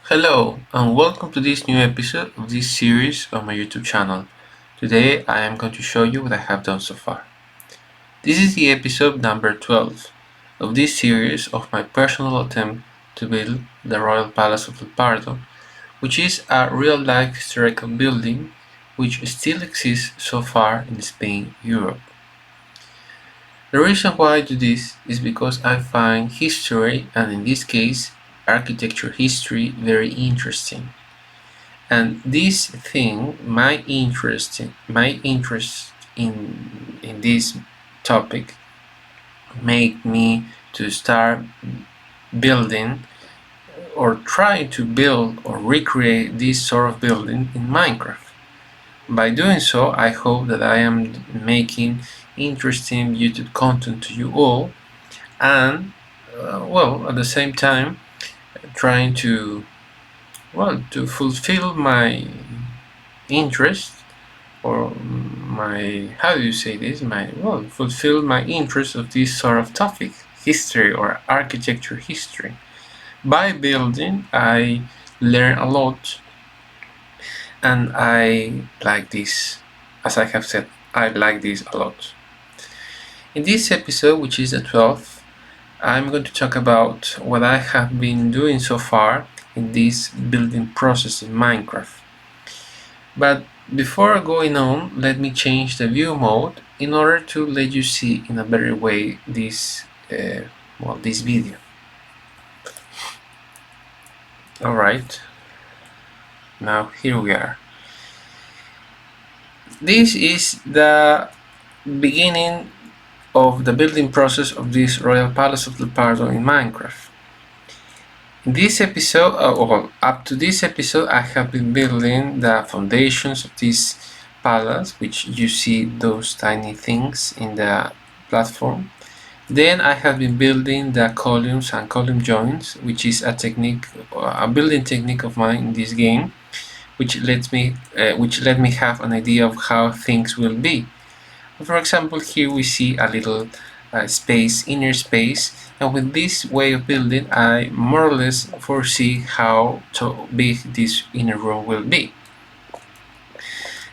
Hello and welcome to this new episode of this series on my YouTube channel. Today I am going to show you what I have done so far. This is the episode number 12 of this series of my personal attempt to build the Royal Palace of Pardo, which is a real-life historical building which still exists so far in Spain, Europe. The reason why I do this is because I find history, and in this case architecture history, very interesting. And this thing, my interest in this topic made me to start building or trying to build or recreate this sort of building in Minecraft. By doing so, I hope that I am making interesting YouTube content to you all, and at the same time trying to fulfill my interest, or my, how do you say this, fulfill my interest of this sort of topic, history or architecture history. By building I learn a lot, and I like this. As I have said, I like this a lot. In this episode, which is the 12th, I'm going to talk about what I have been doing so far in this building process in Minecraft. But before going on, let me change the view mode in order to let you see in a better way this this video. Alright, now here we are. This is the beginning of the building process of this Royal Palace of the Pardo in Minecraft. In this episode, up to this episode, I have been building the foundations of this palace, which you see those tiny things in the platform. Then I have been building the columns and column joints, which is a technique, a building technique of mine in this game, which let me have an idea of how things will be. For example, here we see a little space, inner space, and with this way of building I more or less foresee how big this inner room will be.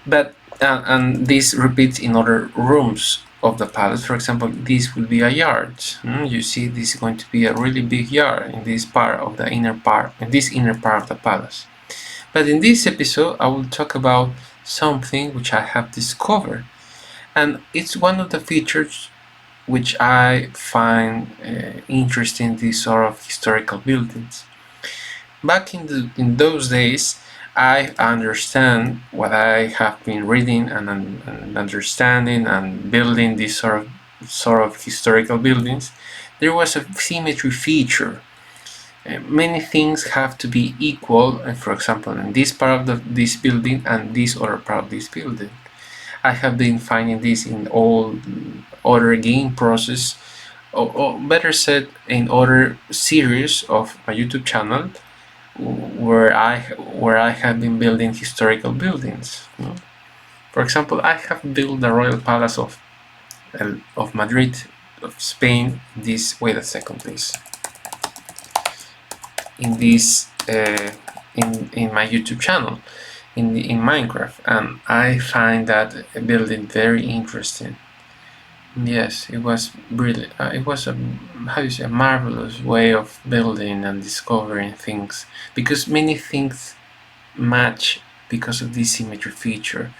But and this repeats in other rooms of the palace. For example, this will be a yard. You see, this is going to be a really big yard in this part of the inner part, of the palace. But in this episode I will talk about something which I have discovered, and it's one of the features which I find interesting, these sort of historical buildings. Back in those days, I understand what I have been reading and understanding and building these sort of historical buildings. There was a symmetry feature. Many things have to be equal, and for example, in this part of this building and this other part of this building. I have been finding this in all other game process, or better said, in other series of my YouTube channel, where I have been building historical buildings. For example, I have built the Royal Palace of Madrid, of Spain. This, wait a second, please. In this in my YouTube channel, in Minecraft, and I find that building very interesting. Yes, it was brilliant. It was a, a marvelous way of building and discovering things, because many things match because of this symmetry feature.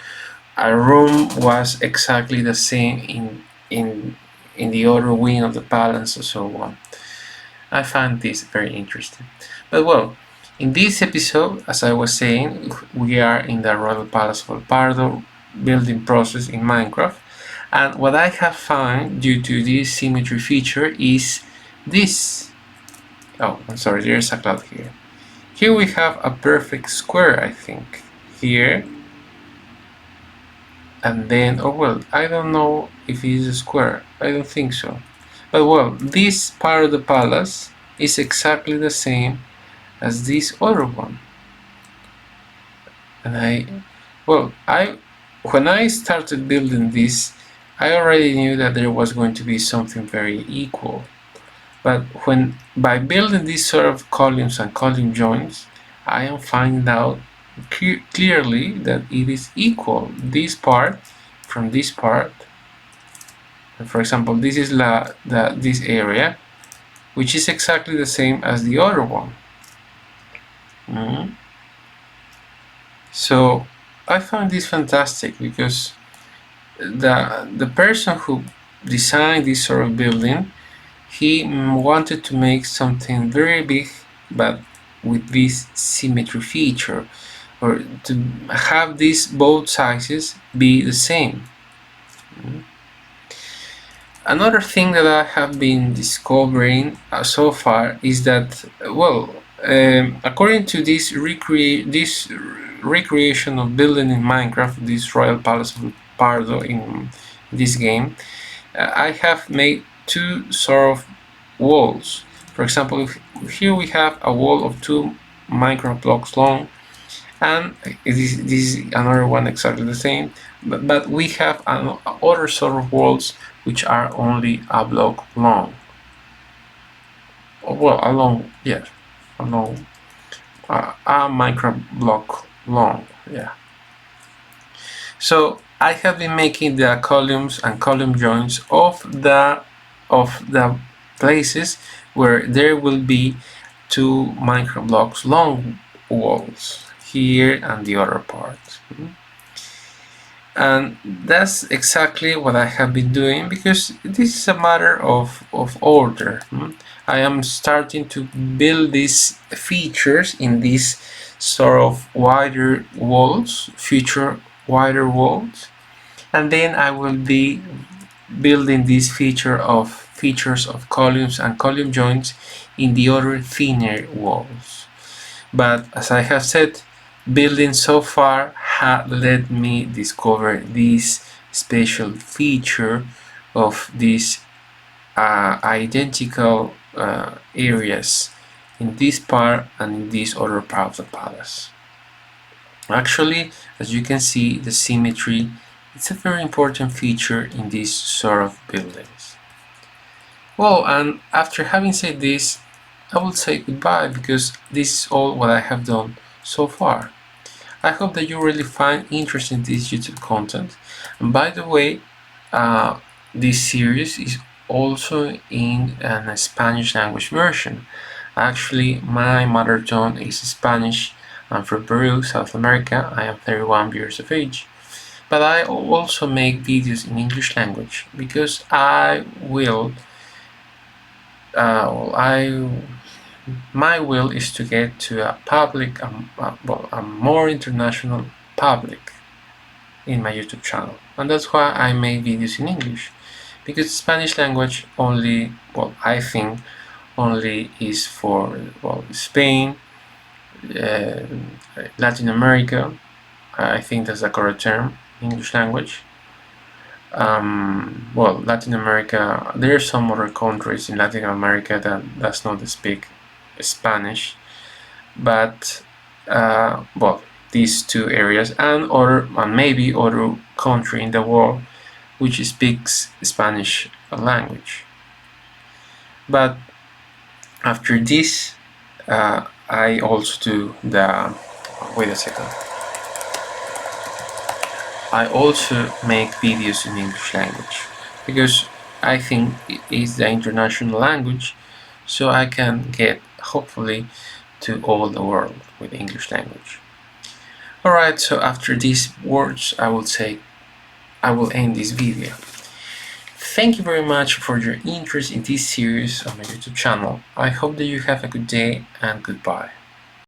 A room was exactly the same in the other wing of the palace, and so on. I find this very interesting. But well, in this episode, as I was saying, we are in the Royal Palace of Pardo building process in Minecraft, and what I have found due to this symmetry feature is this. Oh, I'm sorry, there's a cloud here. Here we have a perfect square, I think. Here, and then, oh well, I don't know if it is a square. I don't think so. But well, this part of the palace is exactly the same as this other one. And when I started building this, I already knew that there was going to be something very equal. But by building these sort of columns and column joints, I am finding out clearly that it is equal, this part from this part. For example, this is this area, which is exactly the same as the other one. So I find this fantastic because the person who designed this sort of building, he wanted to make something very big, but with this symmetry feature, or to have these both sizes be the same. Another thing that I have been discovering so far is that, well, according to this recreation of building in Minecraft, this Royal Palace of Pardo in this game, I have made two sort of walls. For example, here we have a wall of 2 micro blocks long, and this is another one exactly the same, but we have other sort of walls which are only a block long. Well, along, yeah, along a micro block long, yeah. So I have been making the columns and column joints of the places where there will be 2 micro blocks long walls here and the other part. And that's exactly what I have been doing, because this is a matter of order. I am starting to build these features in these sort of wider walls, future wider walls, and then I will be building this features of columns and column joints in the other thinner walls. But as I have said, building so far had let me discover this special feature of these identical areas in this part and in this other part of the palace. Actually, as you can see, the symmetry is a very important feature in these sort of buildings. Well, and after having said this, I will say goodbye, because this is all what I have done so far. I hope that you really find interesting this YouTube content. And by the way, this series is also in a Spanish language version. Actually, my mother tongue is Spanish. I'm from Peru, South America. I am 31 years of age. But I also make videos in English language, because I will my will is to get to a public, a more international public in my YouTube channel, and that's why I make videos in English, because Spanish language only, well, I think only is for, well, Spain, Latin America. I think that's the correct term, English language. Well, Latin America, there are some other countries in Latin America that does not speak Spanish, but well, these two areas, and maybe other country in the world which speaks Spanish language. But after this, I also do the, wait a second, I also make videos in English language, because I think it is the international language, so I can get, hopefully, to all the world with English language. Alright, so after these words, I will end this video. Thank you very much for your interest in this series on my YouTube channel. I hope that you have a good day, and goodbye.